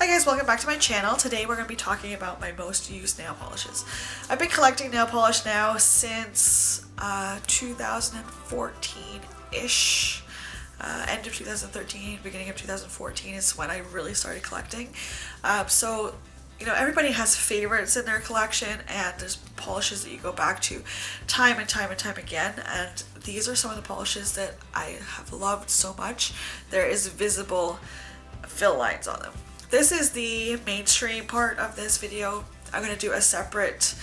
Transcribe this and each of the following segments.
Hi guys, welcome back to my channel. Today we're going to be talking about my most used nail polishes. I've been collecting nail polish now since 2014-ish. End of 2013, beginning of 2014 is when I really started collecting. So, you know, everybody has favorites in their collection, and there's polishes that you go back to time and time and time again, and these are some of the polishes that I have loved so much. There is visible fill lines on them. This is the mainstream part of this video. I'm going to do a separate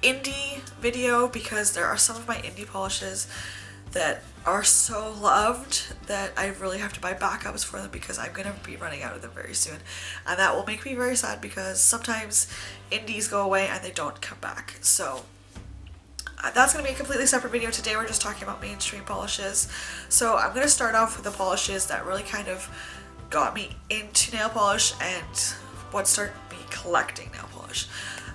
indie video because there are some of my indie polishes that are so loved that I really have to buy backups for them because I'm going to be running out of them very soon. And that will make me very sad because sometimes indies go away and they don't come back. So that's going to be a completely separate video. Today we're just talking about mainstream polishes. So I'm going to start off with the polishes that really kind of got me into nail polish and what started me collecting nail polish.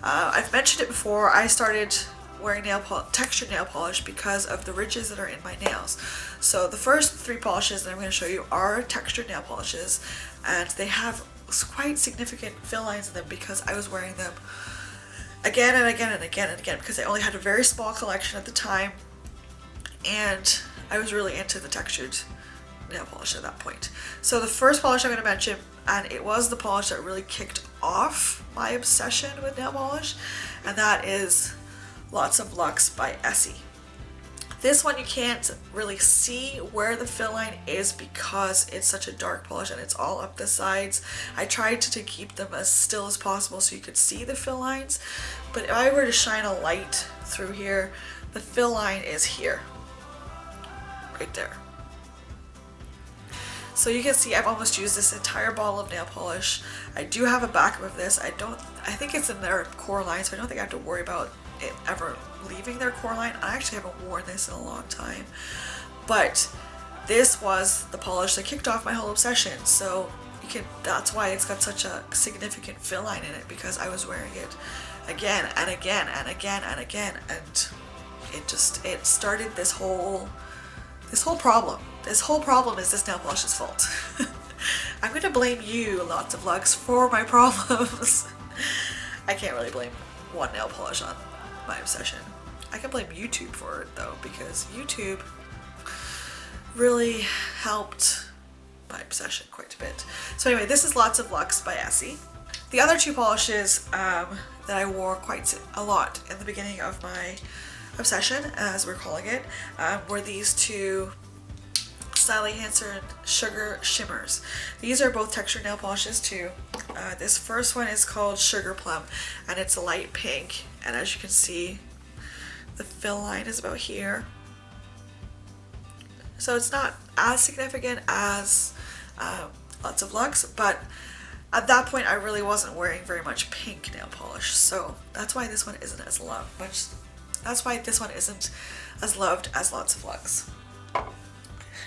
I've mentioned it before, I started wearing textured nail polish because of the ridges that are in my nails. So the first three polishes that I'm going to show you are textured nail polishes, and they have quite significant fill lines in them because I was wearing them again and again and again and again because I only had a very small collection at the time, and I was really into the textured nail polish at that point. So the first polish I'm going to mention, and it was the polish that really kicked off my obsession with nail polish, and that is Lots of Lux by Essie. This one you can't really see where the fill line is because it's such a dark polish and it's all up the sides. I tried to keep them as still as possible so you could see the fill lines, but if I were to shine a light through here, the fill line is here, right there. So you can see I've almost used this entire bottle of nail polish. I do have a backup of this. I think it's in their core line, so I don't think I have to worry about it ever leaving their core line. I actually haven't worn this in a long time, but this was the polish that kicked off my whole obsession. So that's why it's got such a significant fill line in it, because I was wearing it again and again and again and again, and it started this whole problem. This whole problem is this nail polish's fault. I'm going to blame you, Lots of Lux, for my problems. I can't really blame one nail polish on my obsession. I can blame YouTube for it though, because YouTube really helped my obsession quite a bit. So anyway, this is Lots of Lux by Essie. The other two polishes that I wore quite a lot in the beginning of my obsession, as we're calling it, were these two Sally Hansen Sugar Shimmers. These are both textured nail polishes too. This first one is called Sugar Plum, and it's a light pink, and as you can see the fill line is about here. So it's not as significant as Lots of Lux, but at that point I really wasn't wearing very much pink nail polish, so that's why this one isn't as loved. That's why this one isn't as loved as Lots of Lux.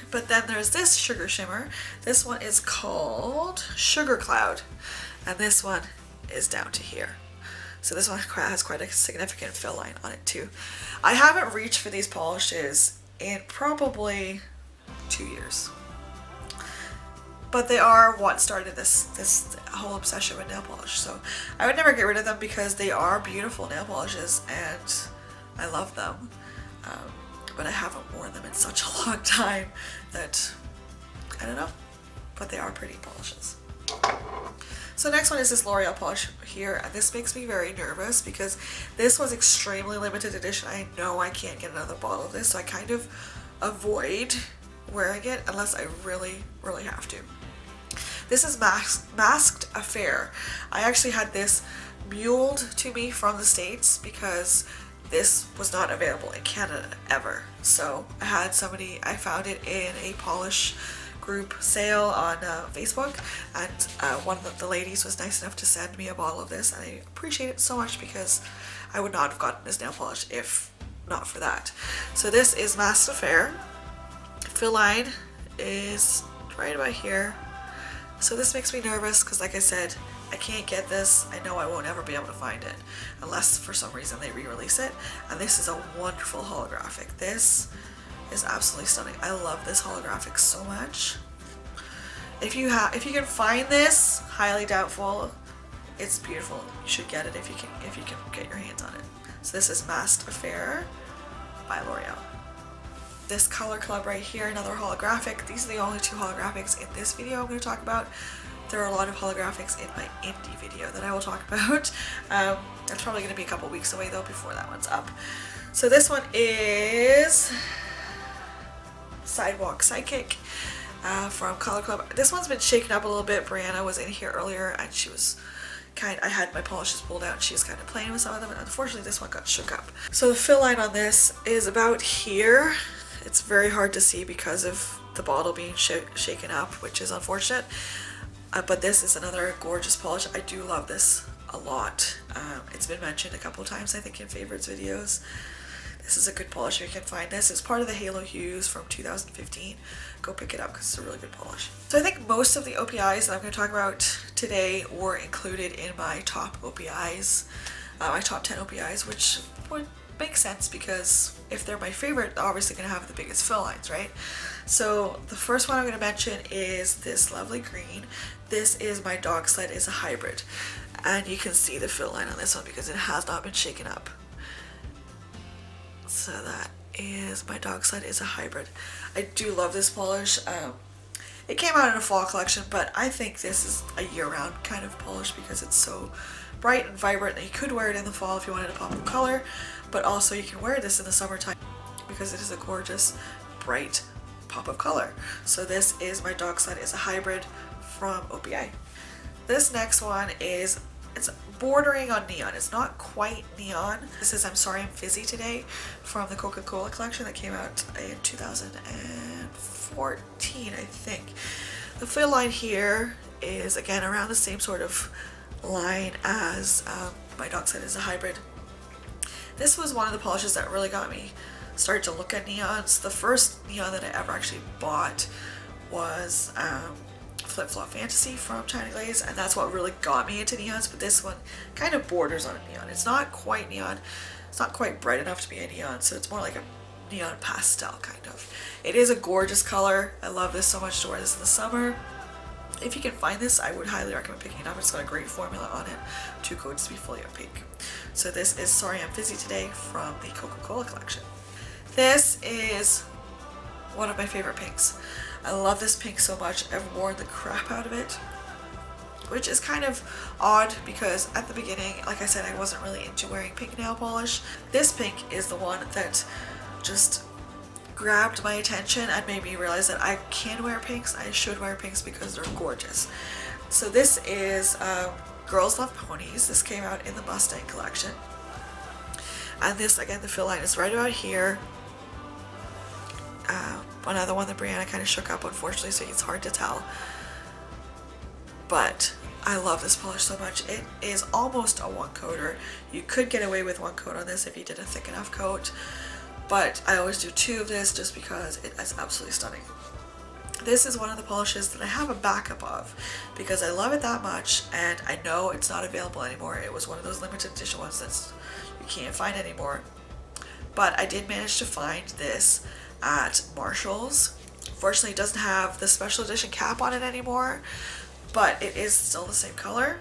But then there's this Sugar Shimmer. This one is called Sugar Cloud, and this one is down to here. So this one has quite a significant fill line on it too. I haven't reached for these polishes in probably 2 years, but they are what started this whole obsession with nail polish. So I would never get rid of them because they are beautiful nail polishes and I love them. But I haven't worn them in such a long time that I don't know, but they are pretty polishes. So next one is this L'Oreal polish here, and this makes me very nervous because this was extremely limited edition. I know I can't get another bottle of this, so I kind of avoid wearing it unless I really, really have to. This is Masked Affair. I actually had this muled to me from the States because this was not available in Canada ever. So I found it in a polish group sale on Facebook, and one of the ladies was nice enough to send me a bottle of this, and I appreciate it so much because I would not have gotten this nail polish if not for that. So this is Masked Affair. Fill line is right about here. So this makes me nervous because, like I said, I can't get this. I know I won't ever be able to find it unless for some reason they re-release it. And this is a wonderful holographic. This is absolutely stunning. I love this holographic so much. If you can find this, highly doubtful. It's beautiful. You should get it if you can get your hands on it. So this is Masked Affair by L'Oreal. This Color Club right here, another holographic. These are the only 2 holographics in this video I'm going to talk about. There are a lot of holographics in my indie video that I will talk about. It's probably going to be a couple weeks away though before that one's up. So this one is Sidewalk Psychic from Color Club. This one's been shaken up a little bit. Breanna was in here earlier and she was I had my polishes pulled out and she was kind of playing with some of them, and unfortunately this one got shook up. So the fill line on this is about here. It's very hard to see because of the bottle being shaken up, which is unfortunate. But this is another gorgeous polish. I do love this a lot. It's been mentioned a couple times, I think, in favorites videos. This is a good polish if you can find this. It's part of the Halo Hues from 2015. Go pick it up because it's a really good polish. So I think most of the OPIs that I'm going to talk about today were included in my top OPIs, my top 10 OPIs, which would make sense because if they're my favorite, they're obviously going to have the biggest fill lines, right? So the first one I'm going to mention is this lovely green. This is my Dog Sled is a hybrid, and you can see the fill line on this one because it has not been shaken up. So that is my Dog Sled is a hybrid. I do love this polish. It came out in a fall collection, but I think this is a year-round kind of polish because it's so bright and vibrant, and you could wear it in the fall if you wanted a pop of color, but also you can wear this in the summertime because it is a gorgeous bright pop of color. So this is my Dog Sled is a hybrid from OPI. This next one is, it's bordering on neon. It's not quite neon. This is I'm Sorry I'm Fizzy Today from the Coca-Cola collection that came out in 2014, I think. The fill line here is again around the same sort of line as my Dog Sled is a hybrid. This was one of the polishes that really got me started to look at neons. The first neon that I ever actually bought was Flip Flop Fantasy from China Glaze, and that's what really got me into neons, but this one kind of borders on a neon. It's not quite neon, it's not quite bright enough to be a neon, so it's more like a neon pastel kind of. It is a gorgeous color. I love this so much to wear this in the summer. If you can find this, I would highly recommend picking it up. It's got a great formula on it. 2 coats to be fully opaque. So this is Sorry I'm Fizzy Today from the Coca-Cola collection. This is one of my favorite pinks. I love this pink so much. I've worn the crap out of it, which is kind of odd because at the beginning, like I said, I wasn't really into wearing pink nail polish. This pink is the one that just grabbed my attention and made me realize that I can wear pinks. I should wear pinks because they're gorgeous. So this is Girls Love Ponies. This came out in the Mustang collection. And this, again, the fill line is right about here. Another one that Breanna kind of shook up, unfortunately, so it's hard to tell. But I love this polish so much. It is almost a 1-coater. You could get away with 1 coat on this if you did a thick enough coat, but I always do 2 of this just because it is absolutely stunning. This is one of the polishes that I have a backup of because I love it that much, and I know it's not available anymore. It was one of those limited edition ones that you can't find anymore. But I did manage to find this at Marshall's. Unfortunately, it doesn't have the special edition cap on it anymore, but it is still the same color,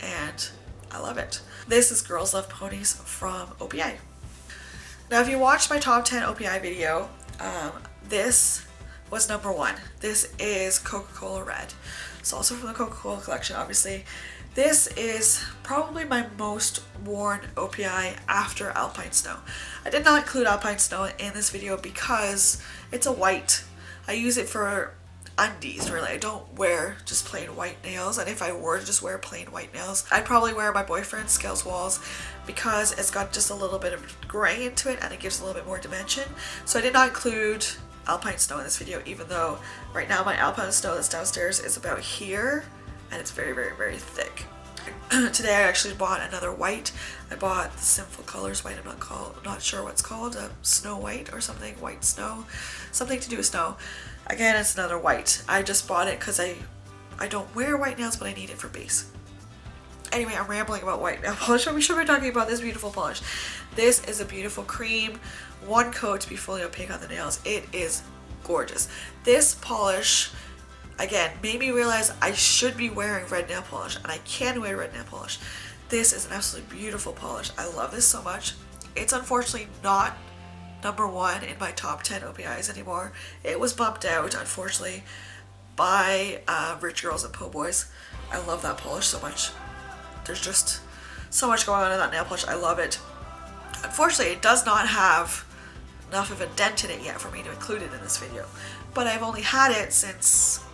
and I love it. This is Girls Love Ponies from OPI. Now, if you watched my top 10 OPI video, this was number 1. This is Coca-Cola Red. It's also from the Coca-Cola collection, obviously. This is probably my most worn OPI after Alpine Snow. I did not include Alpine Snow in this video because it's a white. I use it for undies, really. I don't wear just plain white nails, and if I were to just wear plain white nails, I'd probably wear my boyfriend's Scales Walls because it's got just a little bit of gray into it and it gives a little bit more dimension. So I did not include Alpine Snow in this video, even though right now my Alpine Snow that's downstairs is about here, and it's very, very, very thick. Today I actually bought another white. I bought the Sinful Colors white. I'm not sure what it's called, Snow White or something, White Snow, something to do with snow. Again, it's another white. I just bought it because I don't wear white nails, but I need it for base. Anyway, I'm rambling about white nail polish, but we should be talking about this beautiful polish. This is a beautiful cream, 1 coat to be fully opaque on the nails. It is gorgeous. This polish again, made me realize I should be wearing red nail polish, and I can wear red nail polish. This is an absolutely beautiful polish. I love this so much. It's unfortunately not number one in my top 10 OPIs anymore. It was bumped out, unfortunately, by Rich Girls and Po Boys. I love that polish so much. There's just so much going on in that nail polish. I love it. Unfortunately, it does not have enough of a dent in it yet for me to include it in this video. But I've only had it since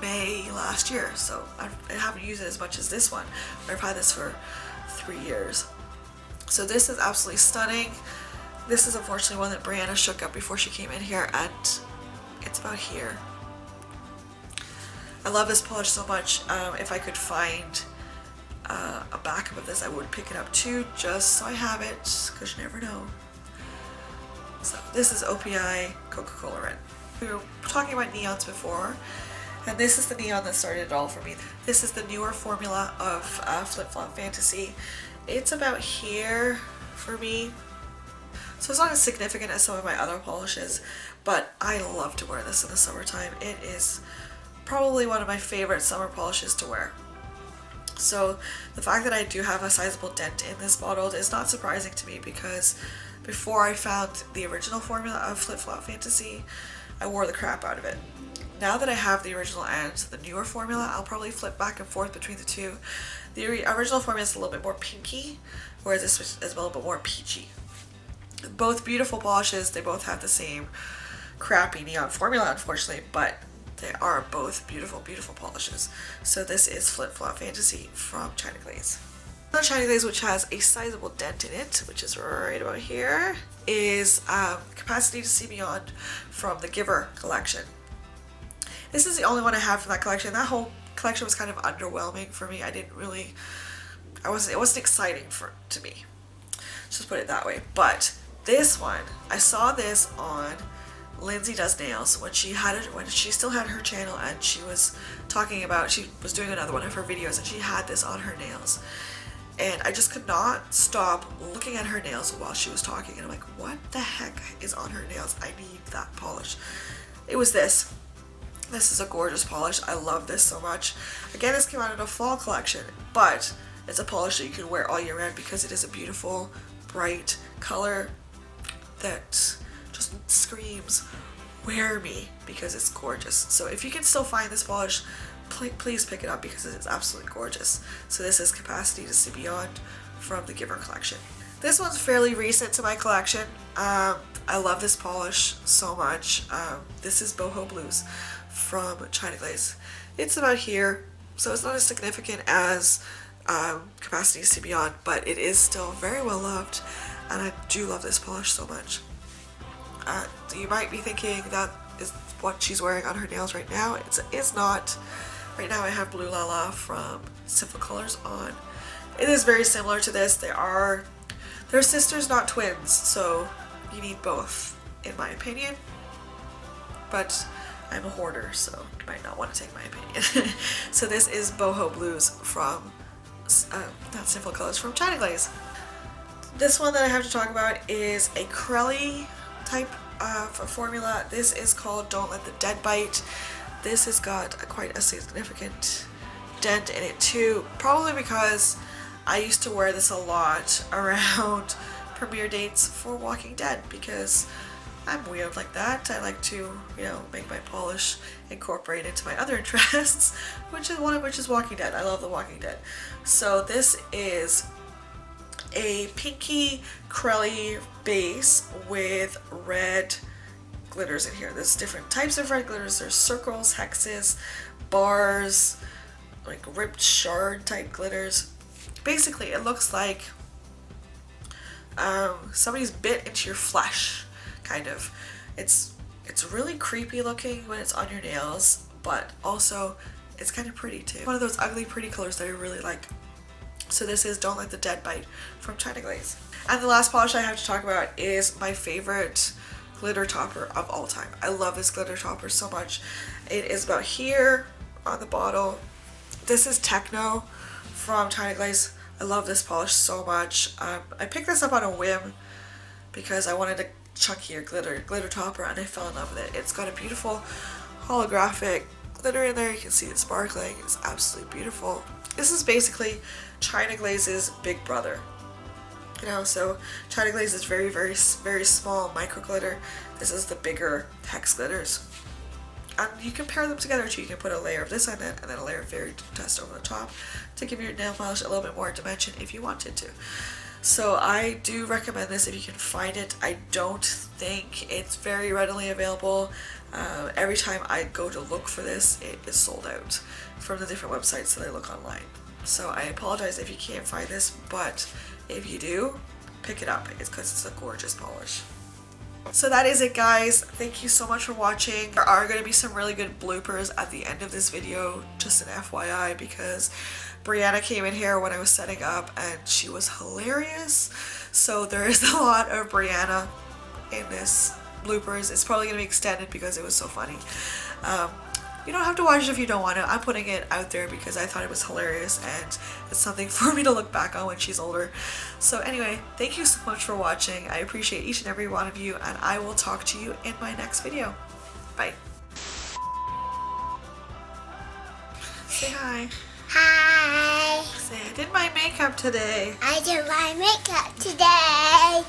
May last year, so I haven't used it as much as this one. I've had this for 3 years. So this is absolutely stunning. This is unfortunately one that Breanna shook up before she came in here, and it's about here. I love this polish so much. If I could find a backup of this, I would pick it up too, just so I have it, because you never know. So this is OPI Coca-Cola Red. We were talking about neons before, and this is the neon that started it all for me. This is the newer formula of Flip Flop Fantasy. It's about here for me. So it's not as significant as some of my other polishes, but I love to wear this in the summertime. It is probably one of my favorite summer polishes to wear. So the fact that I do have a sizable dent in this bottle is not surprising to me, because before I found the original formula of Flip Flop Fantasy, I wore the crap out of it. Now that I have the original and the newer formula, I'll probably flip back and forth between the two. The original formula is a little bit more pinky, whereas this is a little bit more peachy. Both beautiful polishes. They both have the same crappy neon formula, unfortunately, but they are both beautiful, beautiful polishes. So this is Flip Flop Fantasy from China Glaze. Another China Glaze which has a sizable dent in it, which is right about here, is Capacity to See Beyond from the Giver collection. This is the only one I have from that collection. That whole collection was kind of underwhelming for me. It wasn't exciting to me. Just put it that way. But this one, I saw this on Lindsay Does Nails when she still had her channel, and she was talking about, she was doing another one of her videos, and she had this on her nails. And I just could not stop looking at her nails while she was talking, and I'm like, what the heck is on her nails? I need that polish. It was this. This is a gorgeous polish. I love this so much. Again, this came out in a fall collection, but it's a polish that you can wear all year round because it is a beautiful, bright color that just screams, wear me, because it's gorgeous. So if you can still find this polish, please pick it up because it is absolutely gorgeous. So this is Capacity to See Beyond from the Giver collection. This one's fairly recent to my collection. I love this polish so much. This is Boho Blues from China Glaze. It's about here, so it's not as significant as Capacity to See Beyond, but it is still very well loved, and I do love this polish so much. You might be thinking that is what she's wearing on her nails right now. It's not. Right now I have Blue Lala from Sinful Colors on. It is very similar to this. They're sisters, not twins, so you need both, in my opinion. But I'm a hoarder, so you might not want to take my opinion. So this is Boho Blues from, not Sinful Colors, from China Glaze. This one that I have to talk about is a Crelly type of formula. This is called Don't Let the Dead Bite. This has got quite a significant dent in it too, probably because I used to wear this a lot around premiere dates for Walking Dead, because I'm weird like that. I like to, make my polish incorporate into my other interests, one of which is Walking Dead. I love The Walking Dead. So this is a pinky Crelly base with red glitters in here. There's different types of red glitters. There's circles, hexes, bars, like ripped shard type glitters. Basically, it looks like somebody's bit into your flesh, kind of. It's really creepy looking when it's on your nails, but also it's kind of pretty too. One of those ugly pretty colors that I really like. So this is Don't Let the Dead Bite from China Glaze. And the last polish I have to talk about is my favorite glitter topper of all time. I love this glitter topper so much. It is about here on the bottle. This is Techno from China Glaze. I love this polish so much. I picked this up on a whim because I wanted a chunkier glitter topper, and I fell in love with it. It's got a beautiful holographic glitter in there. You can see it sparkling. It's absolutely beautiful. This is basically China Glaze's big brother. You know, so China Glaze is very, very, very small micro glitter. This is the bigger hex glitters. And you can pair them together too. You can put a layer of this on it and then a layer of fairy dust over the top to give your nail polish a little bit more dimension if you wanted to. So I do recommend this if you can find it. I don't think it's very readily available. Every time I go to look for this, it is sold out from the different websites that I look online. So I apologize if you can't find this, but if you do, pick it up. It's because it's a gorgeous polish. So that is it, guys. Thank you so much for watching. There are going to be some really good bloopers at the end of this video, just an FYI, because Breanna came in here when I was setting up and she was hilarious. So there is a lot of Breanna in this bloopers. It's probably going to be extended because it was so funny. You don't have to watch it if you don't want to. I'm putting it out there because I thought it was hilarious and it's something for me to look back on when she's older. So anyway, thank you so much for watching. I appreciate each and every one of you, and I will talk to you in my next video. Bye. Say hi. Hi. Say, I did my makeup today. I did my makeup today.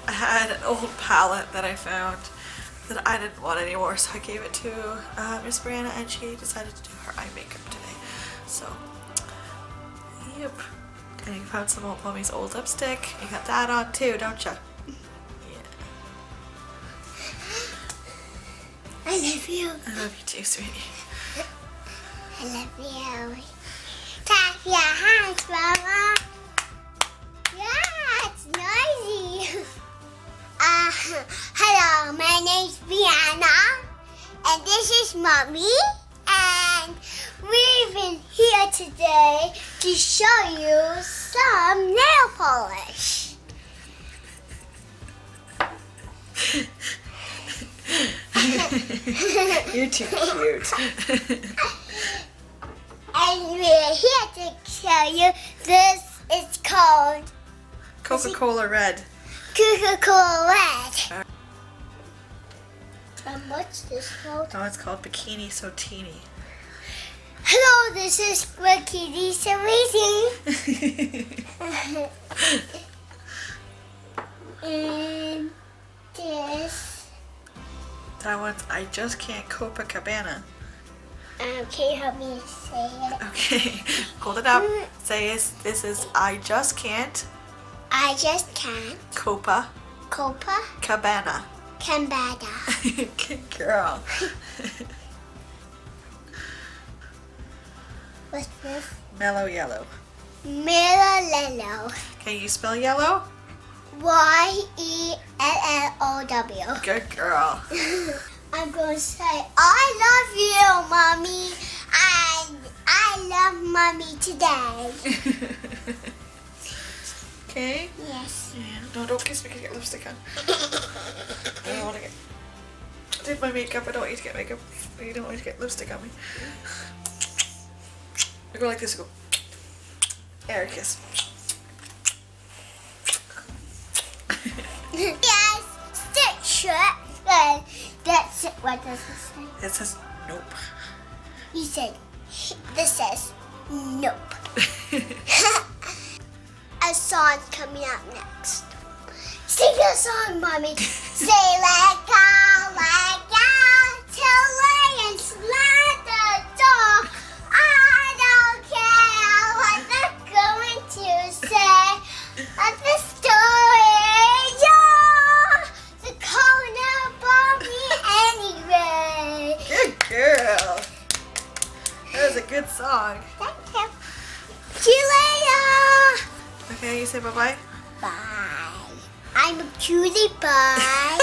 I had an old palette that I found that I didn't want anymore, so I gave it to Miss Breanna, and she decided to do her eye makeup today. So, yep. And you found some old mommy's old lipstick. You got that on too, don't you? Yeah. I love you. I love you too, sweetie. I love you. Clap your hands, Mama. Yeah, it's noisy. Hello, my name's Breanna, and this is Mommy, and we've been here today to show you some nail polish. You're too cute. And we're here to show you this is called COCA-COLA Red. COCA-COLA Red. And what's this called? Oh, it's called Bikini So Teeny. Hello, this is Bikini So Easy. And this. That one's I Just Can't Copacabana. Can you help me say it? Okay, hold it up. Say this is I Just Can't I just can't. Copacabana. Cambada. Good girl. What's this? Mellow yellow. Mellow. Can you spell yellow? YELLOW. Good girl. I'm going to say, I love you, Mommy. And I love Mommy today. Okay? Yes. Yeah. No, don't kiss me because you get lipstick on. I don't want to get... I did my makeup. I don't want you to get makeup. You don't want you to get lipstick on me. I go like this. I go... Air kiss. Yes, stick shirt. Well, that's it. What does it say? It says nope. You said, this says nope. A song coming up next. Sing a song, Mommy. Say let go, till lay and slide the door. I don't care what they're going to say. Let the story yours. The corner Bobby anyway. Good girl. That was a good song. Thank you. See you later. Okay, you say bye-bye? Bye. I'm a cutie pie.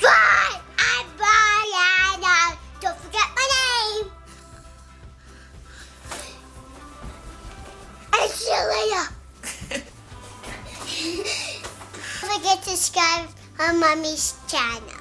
Bye. I'm Breanna. Don't forget my name. And see you later. Don't forget to subscribe on Mommy's channel.